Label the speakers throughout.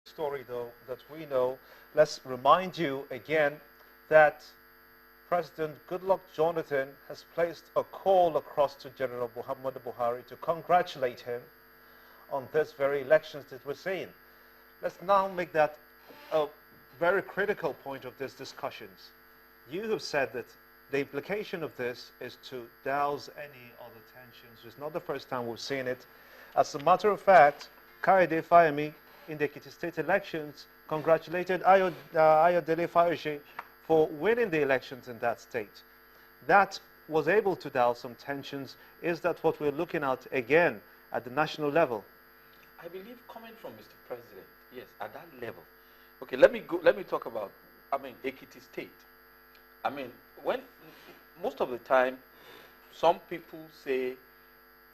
Speaker 1: story, though, that we know, let's remind you again that President Goodluck Jonathan has placed a call across to General Muhammadu Buhari to congratulate him on this very elections that we're seeing. Let's now make that a very critical point of these discussions. You have said that the implication of this is to douse any other tensions. It's not the first time we've seen it. As a matter of fact, Kayode Fayemi in the Ekiti state elections congratulated Ayodele Fayose for winning the elections in that state. That was able to douse some tensions. Is that what we're looking at again at the national level?
Speaker 2: I believe coming from Mr. President, yes, at that level. Okay, let me talk about, Ekiti State. When most of the time, some people say,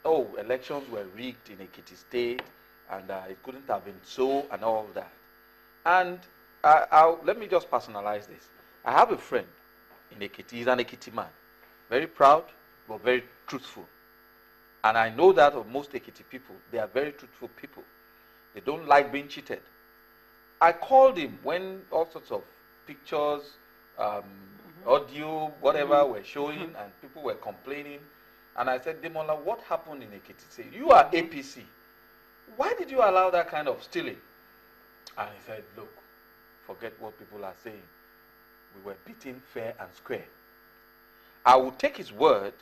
Speaker 2: oh, elections were rigged in Ekiti State, and it couldn't have been so, and all of that. And let me just personalize this. I have a friend in Ekiti. He's an Ekiti man. Very proud, but very truthful. And I know that of most Ekiti people. They are very truthful people. They don't like being cheated. I called him when all sorts of pictures, audio, whatever were showing, and people were complaining. And I said, Demola, what happened in Ekiti? Say, you are APC. Why did you allow that kind of stealing? And he said, look, forget what people are saying. We were beaten fair and square. I would take his word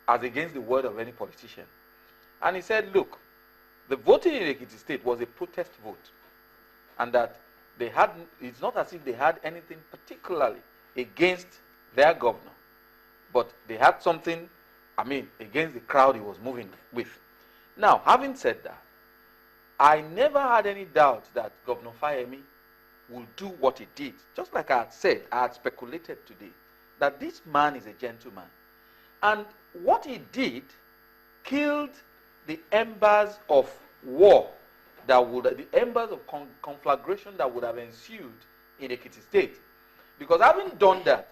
Speaker 2: as against the word of any politician. And he said, look, the voting in Ekiti State was a protest vote. And that it's not as if they had anything particularly against their governor. But they had something, against the crowd he was moving with. Now, having said that, I never had any doubt that Governor Fayemi will do what he did. Just like I had said, I had speculated today, that this man is a gentleman. And what he did killed the embers of war, the embers of conflagration that would have ensued in Ekiti State. Because having done that,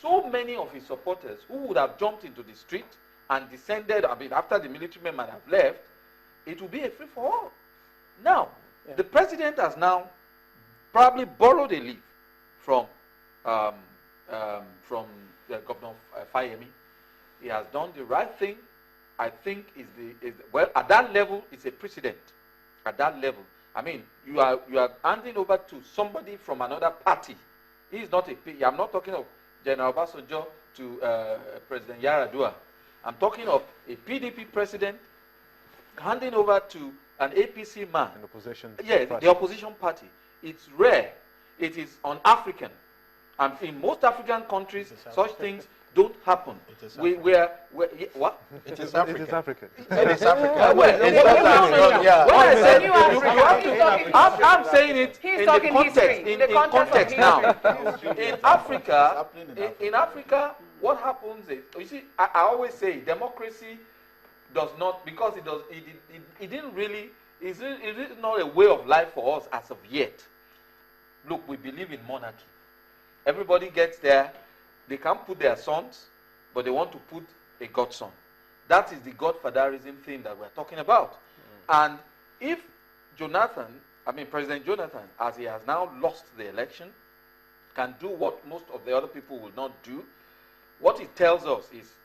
Speaker 2: so many of his supporters who would have jumped into the street and descended, after the military men might have left, it will be a free-for-all. Now, the president has now probably borrowed a leaf from Governor Fayemi. He has done the right thing. I think well, at that level, it's a precedent. At that level, you are handing over to somebody from another party. He is not I'm not talking of General Obasanjo to President Yaradua. I'm talking of a PDP president handing over to an APC man.
Speaker 1: An opposition
Speaker 2: yes,
Speaker 1: party.
Speaker 2: The opposition party. It's rare. It is un-African. And in most African countries, such things don't happen. What?
Speaker 1: It is African. It is African.
Speaker 3: It is African.
Speaker 2: When I said you have to, I'm saying it in the context. In context now. In Africa, what happens is, you see, I always say democracy does not, because it didn't really, it is not a way of life for us as of yet. Look, we believe in monarchy. Everybody gets there. They can't put their sons, but they want to put a godson. That is the godfatherism thing that we're talking about. And if President Jonathan, as he has now lost the election, can do what most of the other people will not do, what it tells us is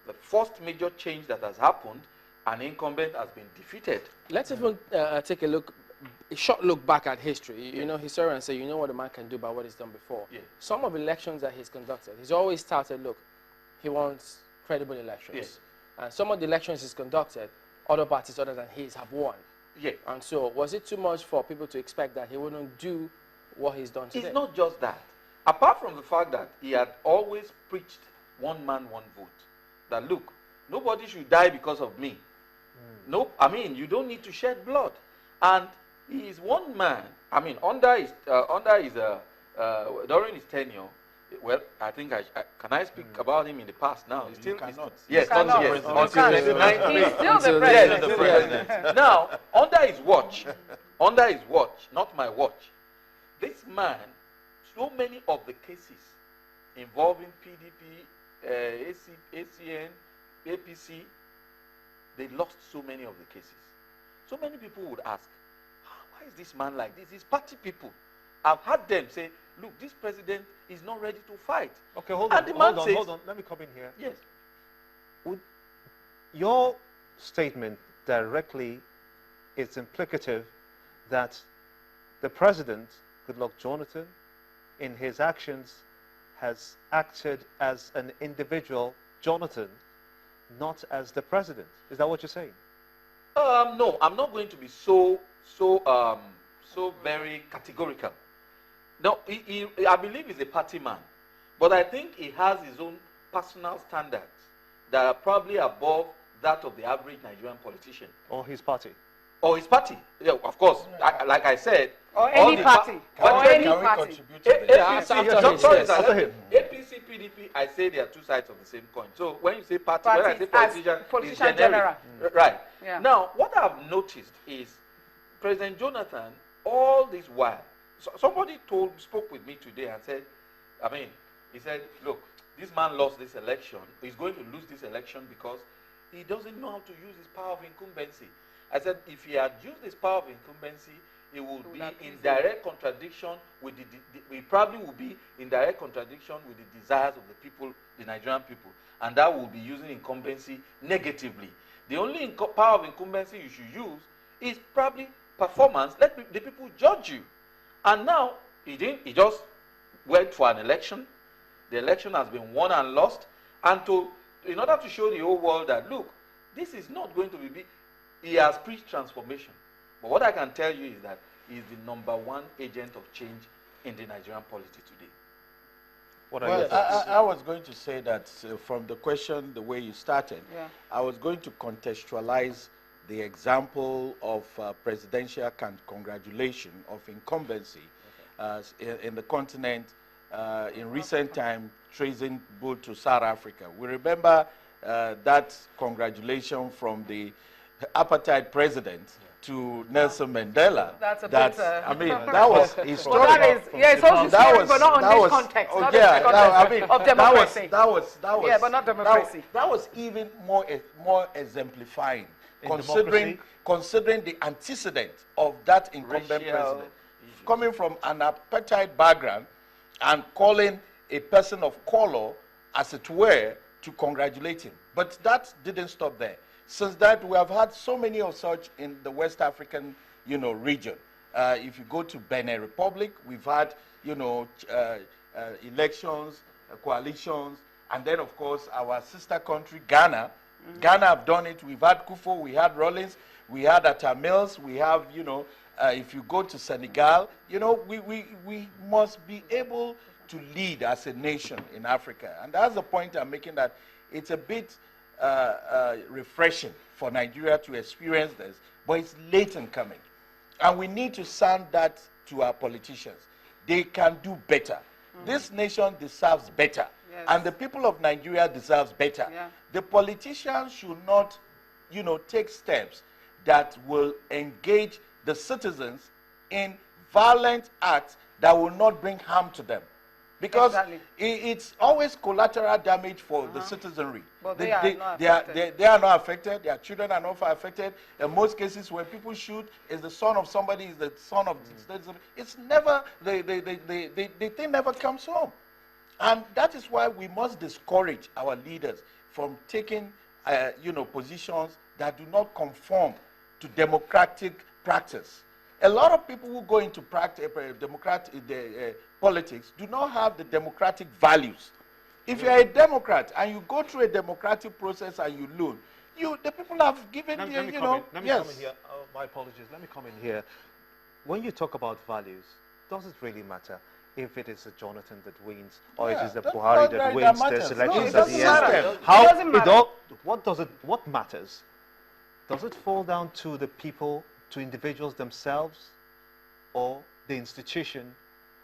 Speaker 2: the first major change that has happened, an incumbent has been defeated.
Speaker 3: Let's even take a short look back at history. You know, historians say, you know what a man can do by what he's done before.
Speaker 2: Yeah.
Speaker 3: Some of the elections that he's conducted, he's always started, look, he wants credible elections.
Speaker 2: Yeah.
Speaker 3: And some of the elections he's conducted, other parties other than his have won.
Speaker 2: Yeah.
Speaker 3: And so, was it too much for people to expect that he wouldn't do what he's done today?
Speaker 2: It's not just that. Apart from the fact that he had always preached one man, one vote. That, look, nobody should die because of me. No, you don't need to shed blood. And he is one man. During his tenure, well, I think can I speak about him in the past now?
Speaker 4: He's still cannot.
Speaker 2: Yes,
Speaker 4: until
Speaker 2: he's still
Speaker 4: the
Speaker 2: president. Now, under his watch, not my watch, this man, so many of the cases involving PDP, ACN, APC, they lost so many of the cases. So many people would ask, why is this man like this? His party people. I've heard them say, look, this president is not ready to fight.
Speaker 1: Okay, hold
Speaker 2: And
Speaker 1: on,
Speaker 2: the man
Speaker 1: hold on,
Speaker 2: says-
Speaker 1: hold on. Let me come in here.
Speaker 2: Yes.
Speaker 1: Your statement directly is implicative that the president, Goodluck Jonathan, in his actions, has acted as an individual, Jonathan, not as the president. Is that what you're saying?
Speaker 2: No, I'm not going to be so very categorical. No, I believe he's a party man, but I think he has his own personal standards that are probably above that of the average Nigerian politician
Speaker 1: Or his party?
Speaker 2: or his party. Yeah, of course, like I said,
Speaker 4: Or
Speaker 2: all
Speaker 4: any
Speaker 2: the
Speaker 4: party.
Speaker 2: But
Speaker 4: Or
Speaker 2: can
Speaker 4: any
Speaker 2: we
Speaker 4: party.
Speaker 3: contribute to this?
Speaker 2: APC,
Speaker 3: After
Speaker 2: sorry,
Speaker 3: him,
Speaker 2: sir,
Speaker 1: after him.
Speaker 2: APC, PDP, I say they are two sides of the same coin. So when you say party, when I say
Speaker 4: Parties as
Speaker 2: politician,
Speaker 4: politician
Speaker 2: it's generic. Right.
Speaker 4: Yeah.
Speaker 2: Now, what I've noticed is President Jonathan, all this while, somebody spoke with me today and said, he said, look, this man lost this election. He's going to lose this election because he doesn't know how to use his power of incumbency. I said, if he had used his power of incumbency, it would be in direct contradiction with we probably would be in direct contradiction with the desires of the people, the Nigerian people, and that will be using incumbency negatively. The only power of incumbency you should use is probably performance. Let the people judge you. And now he didn't. He just went for an election. The election has been won and lost, and in order to show the whole world that look, this is not going to be big. He has preached transformation. But what I can tell you is that he is the #1 agent of change in the Nigerian polity today.
Speaker 1: What are your
Speaker 3: Well,
Speaker 1: thoughts?
Speaker 3: I was going to say that from the question, the way you started,
Speaker 4: Yeah.
Speaker 3: I was going to contextualize the example of presidential congratulation of incumbency in the continent in recent time, tracing both to South Africa. We remember that congratulation from the apartheid president to Nelson Mandela.
Speaker 4: That's a
Speaker 3: That's,
Speaker 4: bit,
Speaker 3: I mean, that was historic.
Speaker 4: But that is, yeah, it's also
Speaker 3: That
Speaker 4: scary,
Speaker 3: was-
Speaker 4: but not on
Speaker 3: that
Speaker 4: this
Speaker 3: was-
Speaker 4: context.
Speaker 3: oh,
Speaker 4: Not
Speaker 3: yeah,
Speaker 4: in the
Speaker 3: that-
Speaker 4: context
Speaker 3: I mean,
Speaker 4: of democracy.
Speaker 3: That was.
Speaker 4: Yeah, but not democracy.
Speaker 3: That was even more exemplifying,
Speaker 1: In
Speaker 3: considering the antecedent of that incumbent
Speaker 2: Racial
Speaker 3: president,
Speaker 2: issues.
Speaker 3: coming from an apartheid background and calling a person of color, as it were, to congratulate him. But that didn't stop there. Since that, we have had so many of such in the West African, region. If you go to Benin Republic, we've had, elections, coalitions, and then, of course, our sister country, Ghana. Ghana have done it. We've had Kufo, we had Rollins, we had Atta Mills, we have, if you go to Senegal, we must be able to lead as a nation in Africa. And that's the point I'm making, that it's a bit refreshing for Nigeria to experience this, but it's late in coming. And we need to sound that to our politicians. They can do better. This nation deserves better.
Speaker 4: Yes.
Speaker 3: And the people of Nigeria deserves better.
Speaker 4: Yeah.
Speaker 3: The politicians should not, take steps that will engage the citizens in violent acts that will not bring harm to them. Because
Speaker 4: Exactly.
Speaker 3: it's always collateral damage for the citizenry.
Speaker 4: But they are not
Speaker 3: they are not affected. Their children are not affected. In most cases, when people shoot, is the son of somebody, is the son of it's never, the thing never comes home. And that is why we must discourage our leaders from taking, positions that do not conform to democratic practice. A lot of people who go into politics do not have the democratic values. If you're a Democrat and you go through a democratic process and you lose, the people have given
Speaker 1: Let
Speaker 3: you,
Speaker 1: me
Speaker 3: you
Speaker 1: come
Speaker 3: know,
Speaker 1: in. Let me
Speaker 3: yes.
Speaker 1: come in here. Oh, my apologies. Let me come in here. When you talk about values, does it really matter if it is a Jonathan that wins or
Speaker 3: Yeah,
Speaker 1: it is a
Speaker 3: that's
Speaker 1: Buhari
Speaker 3: not
Speaker 1: that
Speaker 3: right,
Speaker 1: wins
Speaker 3: that
Speaker 1: this
Speaker 3: matters.
Speaker 1: elections
Speaker 3: No, it
Speaker 1: at the
Speaker 3: doesn't
Speaker 1: end?
Speaker 3: matter.
Speaker 4: It doesn't matter.
Speaker 1: What matters? Does it fall down to the people, to individuals themselves, or the institution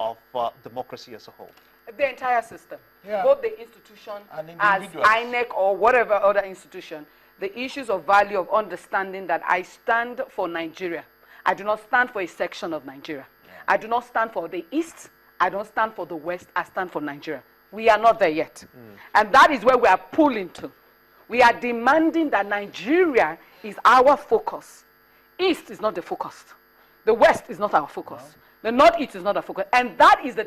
Speaker 1: of democracy as a whole?
Speaker 4: The entire system,
Speaker 3: Yeah.
Speaker 4: both the institution
Speaker 3: And
Speaker 4: as
Speaker 3: individuals.
Speaker 4: INEC or whatever other institution, the issues of value of understanding that I stand for Nigeria. I do not stand for a section of Nigeria. I do not stand for the East. I don't stand for the West. I stand for Nigeria. We are not there yet. And that is where we are pulling to. We are demanding that Nigeria is our focus. East is not the focus. The West is not our focus. The Northeast is not our focus. And that is the